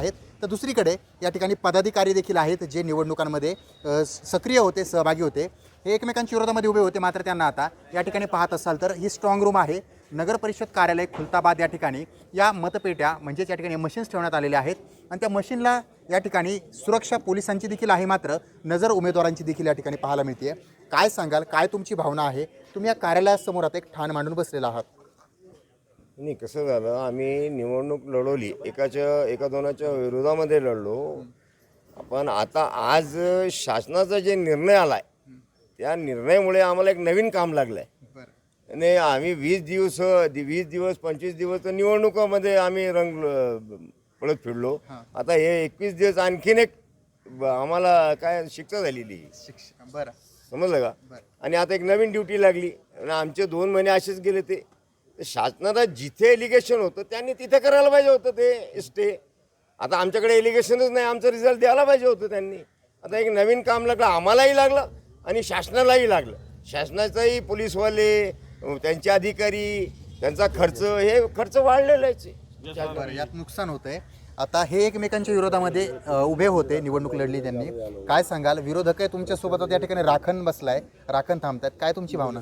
आहेत। तर दुसरीकडे या ठिकाणी पदाधिकारी देखील आहेत जे निवडणुकांमध्ये सक्रिय होते, सहभागी होते। हे एकमेकांच्या विरोधामध्ये उभे होते, मात्र त्यांना आता या ठिकाणी पाहत असाल तर ही स्ट्रॉंग रूम आहे। नगर परिषद कार्यालय खुलताबाद या ठिकाणी या मतपेट्या म्हणजेच या ठिकाणी मशीन्स ठेवण्यात आलेले आहेत आणि त्या मशीनला या ठिकाणी सुरक्षा पोलिसांची देखील आहे, मात्र नजर उमेदवारांची देखील या ठिकाणी पाहायला मिळते। काय सांगाल, काय तुमची भावना आहे? तुम्ही या कार्यालयासमोर आता एक ठाण मांडून बसलेला आहात। नाही, कसं झालं, आम्ही निवडणूक लढवली, एका दोनाच्या विरोधामध्ये लढलो। पण आता आज शासनाचा जे निर्णय आलाय त्या निर्णयामुळे आम्हाला एक नवीन काम लागलंय आणि आम्ही 20 दिवस 25 दिवस तर निवडणुकामध्ये आम्ही रंग पळत फिरलो। आता हे 21 दिवस आणखीन एक आम्हाला काय शिक्षा झालेली, बरं, समजलं का? आणि आता एक नवीन ड्युटी लागली आणि आमचे 2 महिने असेच गेले। ते शासनाला जिथे एलिगेशन होतं त्यांनी तिथे करायला पाहिजे होतं ते स्टे। आता आमच्याकडे एलिगेशनच नाही, आमचं रिझल्ट द्यायला पाहिजे होतं त्यांनी। आता एक नवीन काम लागलं, आम्हालाही लागलं आणि शासनालाही लागलं। शासनाचाही पोलीसवाले, त्यांचे अधिकारी, त्यांचा खर्च वाढलेला आहे। यात नुकसान होतंय। आता हे एकमेकांच्या विरोधामध्ये उभे होते, निवडणूक लढली त्यांनी। काय सांगाल, विरोधक आहे तुमच्यासोबत त्या ठिकाणी राखण बसलाय, राखण थांबतात, काय तुमची भावना?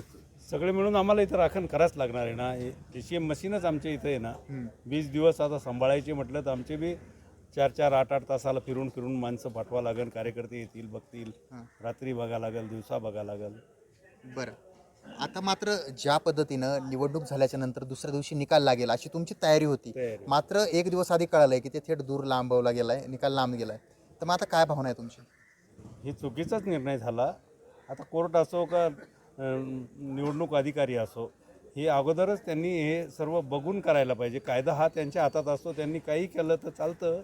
सगळे मिळून आम्हाला इथं राखण करायच लागणार आहे ना। ACM मशीनच आमच्या इथं आहे ना। 20 दिवस आता सांभाळायचे म्हटलं तर आमचे बी 4-4, 8-8 तासाला फिरून माणसं पाठवा लागेल, कार्यकर्ते येतील, बघतील, रात्री बघा लागेल, दिवसा बघा लागेल। बरं, आता मात्र ज्या पद्धतीनं निवडणूक झाल्याच्या नंतर दुसऱ्या दिवशी निकाल लागेल अशी तुमची तयारी होती, मात्र एक दिवस आधी कळालंय की ते थेट दूर लांबवला गेलाय, निकाल लांब गेलाय। तर मग आता काय भावना आहे तुमची? ही चुकीचाच निर्णय झाला। आता कोर्ट असो का निवडणूक अधिकारी असो, हे अगोदरच त्यांनी हे सर्व बघून करायला पाहिजे। कायदा हा त्यांच्या हातात असतो, त्यांनी काही केलं तर चालतं।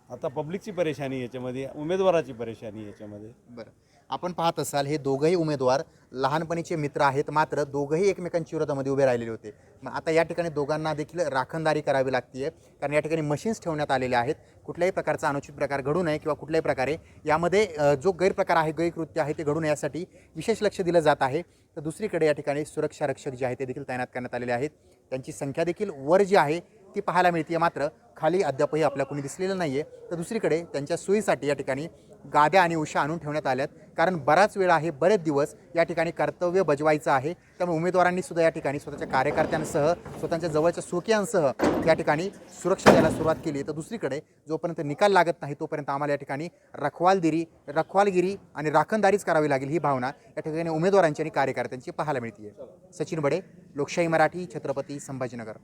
आता पब्लिकची परेशानी याच्यामध्ये, उमेदवाराची परेशानी याच्यामध्ये। बरं, आपण पाहत असाल हे दोघंही उमेदवार लहानपणीचे मित्र आहेत, मात्र दोघंही एकमेकांच्या विरोधामध्ये उभे राहिलेले होते। मग आता या ठिकाणी दोघांना देखील राखणदारी करावी लागते, कारण या ठिकाणी मशीन्स ठेवण्यात आलेले आहेत। कुठल्याही प्रकारचा अनुचित प्रकार घडू नये किंवा कुठल्याही प्रकारे यामध्ये जो गैरप्रकार आहे, गैरकृत्य आहे ते घडू नये यासाठी विशेष लक्ष दिलं जात आहे। तर दुसरीकडे या ठिकाणी सुरक्षा रक्षक जे आहे ते देखील तैनात करण्यात आलेले आहेत। त्यांची संख्या देखील वर जी आहे ती पाहायला मिळते, मात्र खाली अद्यापही आपल्या कोणी दिसलेलं नाही आहे। तर दुसरीकडे त्यांच्या सोयीसाठी या ठिकाणी गाद्या आणि उशा आणून ठेवण्यात आल्यात, कारण बराच वेळ आहे, बरेच दिवस या ठिकाणी कर्तव्य बजवायचं आहे। त्यामुळे उमेदवारांनी सुद्धा या ठिकाणी स्वतःच्या कार्यकर्त्यांसह, स्वतःच्या जवळच्या सुरक्षांसह या ठिकाणी सुरक्षा द्यायला सुरुवात केली। तर दुसरीकडे जोपर्यंत निकाल लागत नाही तोपर्यंत आम्हाला या ठिकाणी रखवालगिरी आणि राखणदारीच करावी लागेल, ही भावना या ठिकाणी उमेदवारांची आणि कार्यकर्त्यांची पाहायला मिळते। सचिन बडे, लोकशाही मराठी, छत्रपती संभाजीनगर।